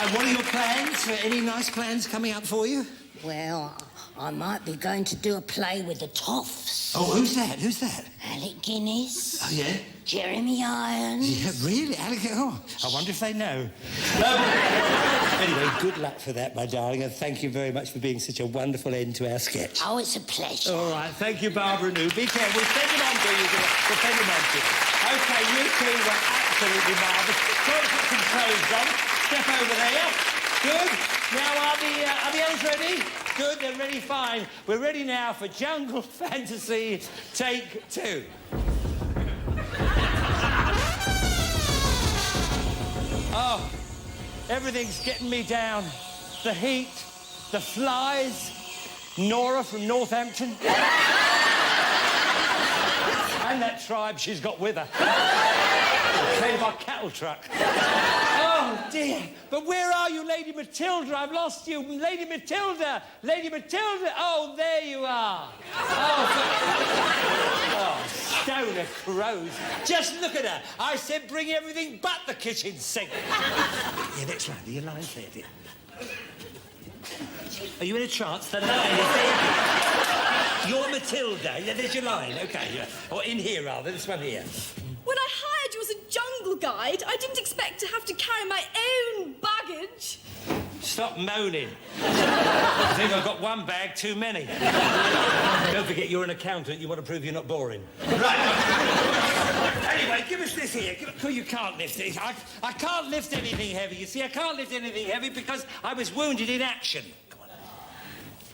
and what are your plans? Any nice plans coming up for you? Well, I might be going to do a play with the Toffs. Oh, who's that? Alec Guinness. Oh, yeah? Jeremy Irons. Yeah, really? Alec, oh, I wonder if they know. Anyway, good luck for that, my darling, and thank you very much for being such a wonderful end to our sketch. Oh, it's a pleasure. All right, thank you, Barbara and Be careful. We'll send them on to you. We'll send them on to you. OK, you two were absolutely marvellous. Go and put some clothes on. Step over there. Good. Now, are the others ready? Good, they're ready, fine. We're ready now for Jungle Fantasy Take 2. Oh, everything's getting me down. The heat, the flies, Nora from Northampton. And that tribe she's got with her. Came by cattle truck. Oh, dear. But where are you, Lady Matilda? I've lost you. Lady Matilda! Lady Matilda! Oh, there you are. Oh, stone of crows. Just look at her. I said bring everything but the kitchen sink. Yeah, next line. Your line's there, dear. Are you in a trance? The line is there. You're Matilda. Yeah, there's your line. OK, yeah. Or in here, rather. This one here. When I hired you as a jungle guide, I didn't expect to have to carry my own baggage. Stop moaning. I think I've got one bag too many. Don't forget, you're an accountant. You want to prove you're not boring. Right. Anyway, give us this here. You can't lift it. I can't lift anything heavy. You see, I can't lift anything heavy because I was wounded in action.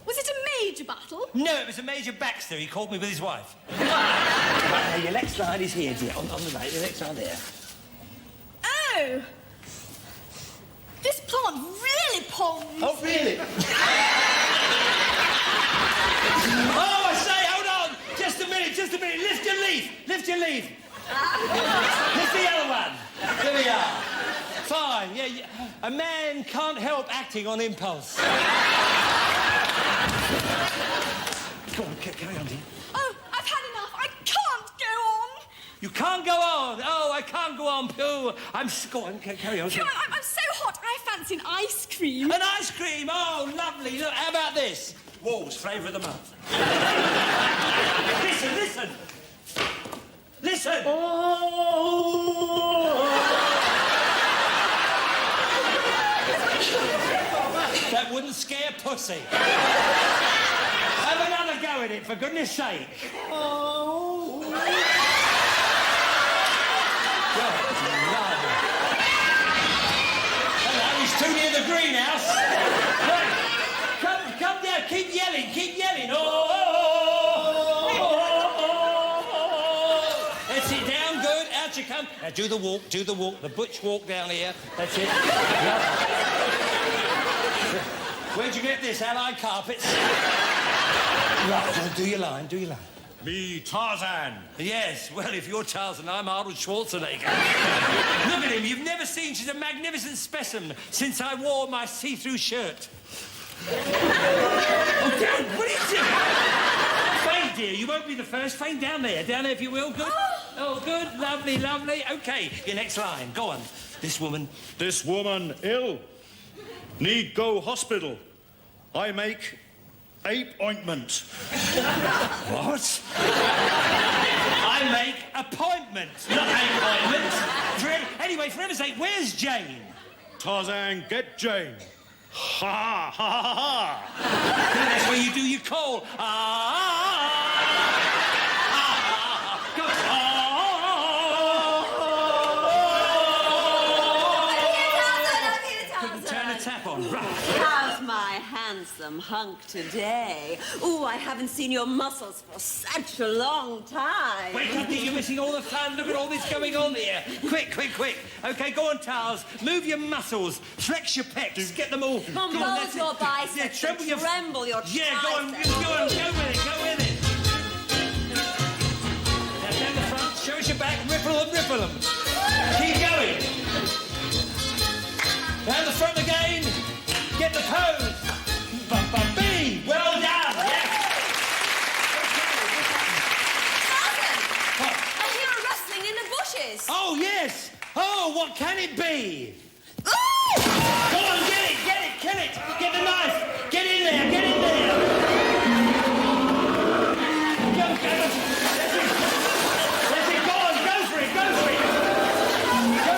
Was it a major battle? No, it was a Major Baxter. He called me with his wife. Right, now, your next line is here, dear. On the right, the next line there. Oh! This plant really pulls. Oh, really? Oh, I say, hold on! Just a minute. Lift your leaf. Lift the other one. There we are. Fine, yeah. A man can't help acting on impulse. Go on, carry on, dear. Oh, I've had enough. I can't go on. You can't go on. Oh, I can't go on, Pooh. Go on, carry on. I'm so hot, I fancy an ice cream. An ice cream? Oh, lovely. Look, how about this? Walls, flavour of the month. Listen. Oh. That wouldn't scare pussy. Have another go at it, for goodness sake. Oh. Hello, he's too near the greenhouse. Right. Come down, keep yelling. Oh. That's it, down, good, out you come. Now do the walk, the butch walk down here. That's it. Where'd you get this, Allied Carpets? Right, do your line. Me, Tarzan. Yes, well, if you're Tarzan, I'm Arnold Schwarzenegger. Look at him, you've never seen such a magnificent specimen since I wore my see-through shirt. Oh, don't, what is it? Faint, dear, you won't be the first. Faint down there if you will. Good. Oh, good, lovely. OK, your next line, go on. This woman Ill. Need go hospital. I make ape ointment. What? I make appointment, not ape ointment. Anyway, for heaven's sake, where's Jane? Tarzan, get Jane. Ha, ha, ha, ha. That's where you do your call. Go. Turn the tap on. How's my handsome hunk today? Ooh, I haven't seen your muscles for such a long time. Wait, you're missing all the fun. Look at all this going on here. Quick, quick, quick. OK, go on, Tars. Move your muscles. Flex your pecs. Get them all. Bulge your biceps. Yeah, tremble your... Tremble your triceps. Yeah, go on. Go with it. Go with it. Now, down the front. Show us your back. Ripple them, ripple them. Keep going. Down the front again. Get the pose. B. Well done. Yes. What? I hear a rustling in the bushes. Oh, yes. Oh, what can it be? Ooh! Go on, get it, kill it. Get the knife. Get in there, get in there. Go, that's it, go on, go for it. Go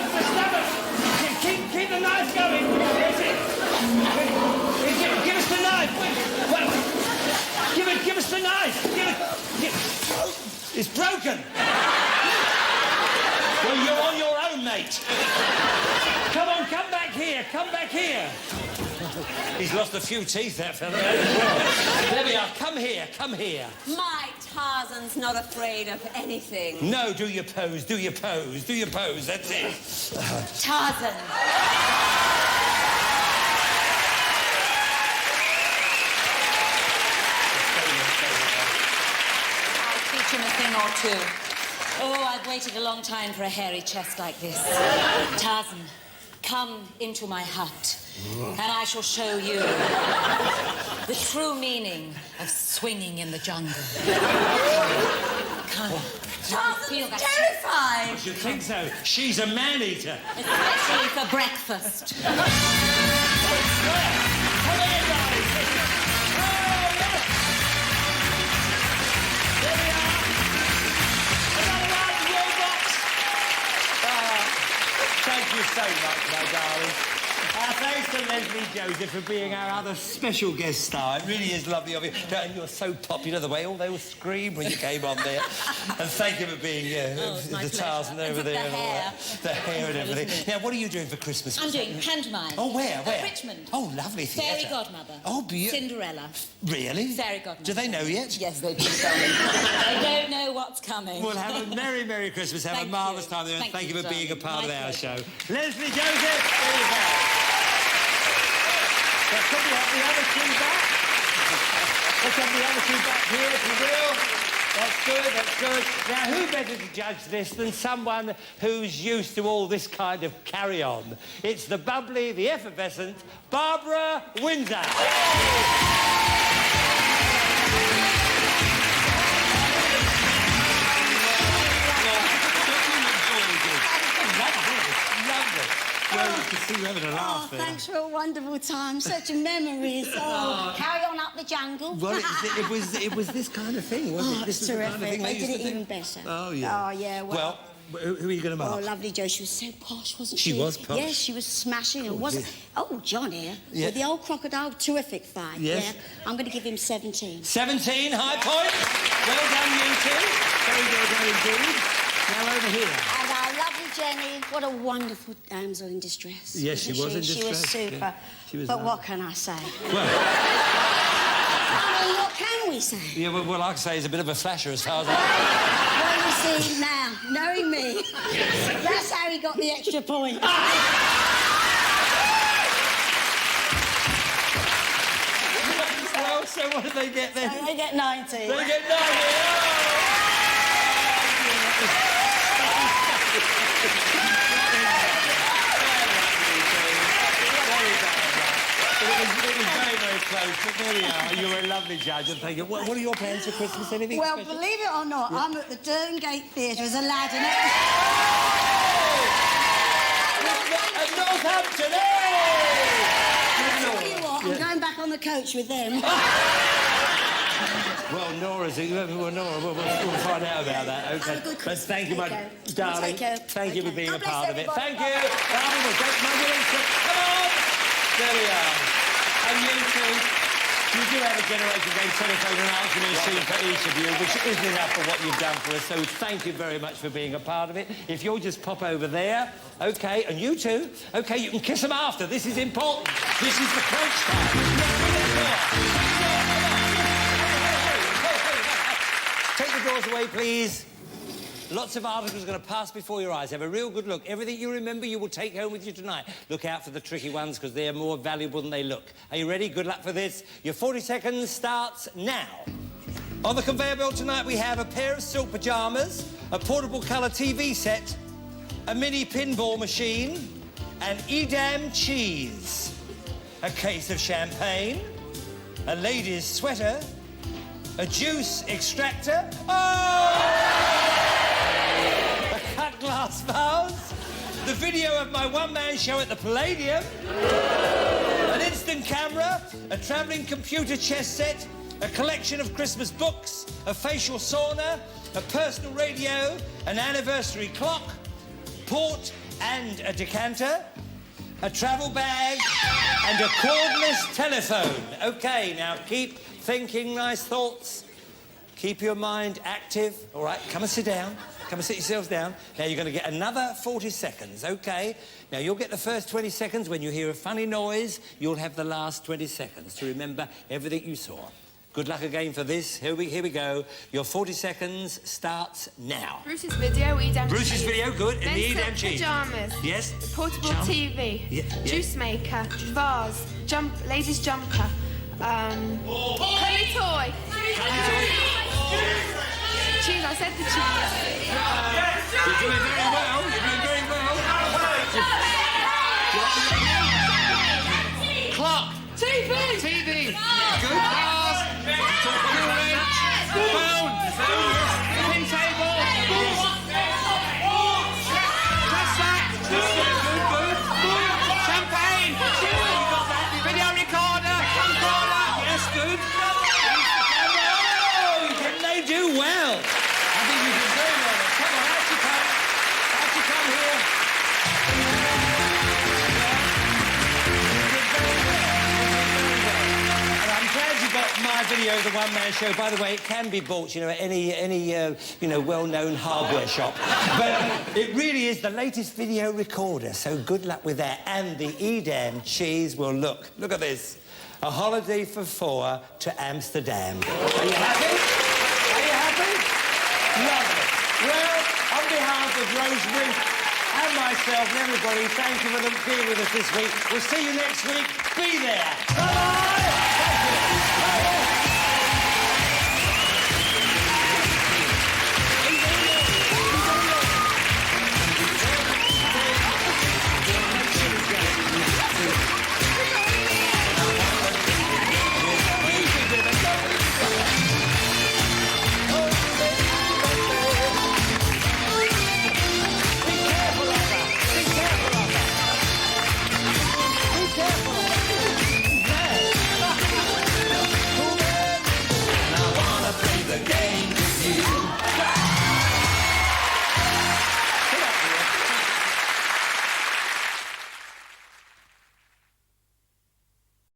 for the stomach. Keep the knife going. That's it. Give us the knife. Well, give us the knife. It's broken. Well, you're on your own, mate. Come on, come back here. He's lost a few teeth, that fella. There we are, come here. My Tarzan's not afraid of anything. No, do your pose, that's it. Tarzan. I'll teach him a thing or two. Oh, I've waited a long time for a hairy chest like this. Tarzan, come into my hut, and I shall show you the true meaning of swinging in the jungle. Come. Tarzan's terrified. I should think so. She's a man-eater. Especially for breakfast. Come on, guys. There we are. Another round of your box. Thank you so much, my darling. Thanks to Leslie Joseph for being our other special guest star. It really is lovely of you. And you're so popular, the way all they all screamed when you came on there. And thank you for being the Tarzan over there. And all that. The hair and everything. Now, what are you doing for Christmas? I'm doing pantomime. Oh, where? At Richmond. Oh, lovely theatre. Fairy godmother. Oh, beautiful. Cinderella. Really? Fairy godmother. Do they know yet? Yes, they do. They don't know what's coming. Well, have a merry, merry Christmas. Have a marvellous time there. And thank you for being a part of our show. Leslie Joseph, there you go. Now, could we have the other two back? Let's have the other two back here, if you will. That's good. Now, who better to judge this than someone who's used to all this kind of carry-on? It's the bubbly, the effervescent Barbara Windsor. Well, you can see you having a laugh there. Thanks for a wonderful time. Such memories. Carry on up the jungle. Well, it was this kind of thing, wasn't it? This was the terrific. kind of thing They used did to it do. even better. Oh, yeah. Oh, yeah, well... Who are you going to mark? Oh, lovely Jo. She was so posh, wasn't she? She was posh. Yes, she was smashing. And wasn't... Oh, John here. Yeah. With the old crocodile, terrific fight. Yes. Yeah. I'm going to give him 17. 17, high point. Well done, you two. Very well done indeed. Now over here. And our lovely Jenny, what a wonderful damsel in distress. Yes, she was in distress. She was super. Yeah. She was but lovely. what can I say? Well, I mean, what can we say? yeah, well, like I say, he's a bit of a flasher as far as I Well, you see, now, knowing me, that's how he got the extra point. Well, so what did they get then? They get 90. They get 90. Oh! It was very, very close, but there we are. You were a lovely judge, and thank you. What are your plans for Christmas? Anything Well, special? believe it or not, I'm at the Durton Gate Theatre as Aladdin. At Northampton, I'll tell you what, I'm going back on the coach with them. Well, Nora's... Well, Nora, we'll find out about that. Okay. Have a good But Christmas. thank you, my darling. Take care. Thank you for being God a part bless of it. everybody. Thank you. Come on. There we are. And you two, you do have a Generation Day telephone and answer machine for each of you, which isn't enough for what you've done for us, so thank you very much for being a part of it. If you'll just pop over there, OK, and you two, OK, you can kiss them after. This is important. This is the crunch time. Take the doors away, please. Lots of articles are going to pass before your eyes. Have a real good look. Everything you remember, you will take home with you tonight. Look out for the tricky ones, because they're more valuable than they look. Are you ready? Good luck for this. Your 40 seconds starts now. On the conveyor belt tonight, we have a pair of silk pyjamas, a portable colour TV set, a mini pinball machine, an Edam cheese, a case of champagne, a lady's sweater, a juice extractor. Oh! Cut glass vase, the video of my one-man show at the Palladium, an instant camera, a travelling computer chess set, a collection of Christmas books, a facial sauna, a personal radio, an anniversary clock, port and a decanter, a travel bag, and a cordless telephone. OK, now keep thinking nice thoughts. Keep your mind active. All right, come and sit down. Come and sit yourselves down. Now, you're going to get another 40 seconds, OK? Now, you'll get the first 20 seconds. When you hear a funny noise, you'll have the last 20 seconds to remember everything you saw. Good luck again for this. Here we go. Your 40 seconds starts now. Bruce's video, Edam Bruce's cheese. video, good. And the Edam cheese. Pyjamas. Yes. Portable Jump. TV. Yeah. Juice maker. Vase. Ladies' jumper. Curly toy. Cheese, I said the cheese. You're doing very well. You're doing very well. Clock. TV. TV. Good pass. Good wrench. Phone. Pin table. Cassette. Good. Champagne. Video recorder. Camcorder. Yes, good. They do well. I think you did very well. Come on, out you come. Out you come here. And I'm glad you got my video, the one-man show. By the way, it can be bought, you know, at any well-known hardware shop. But it really is the latest video recorder, so good luck with that. And the Edam cheese will look at this. A holiday for 4 to Amsterdam. Are you happy? Lovely. Well, on behalf of Rosemary and myself and everybody, thank you for being with us this week. We'll see you next week. Be there. Bye-bye.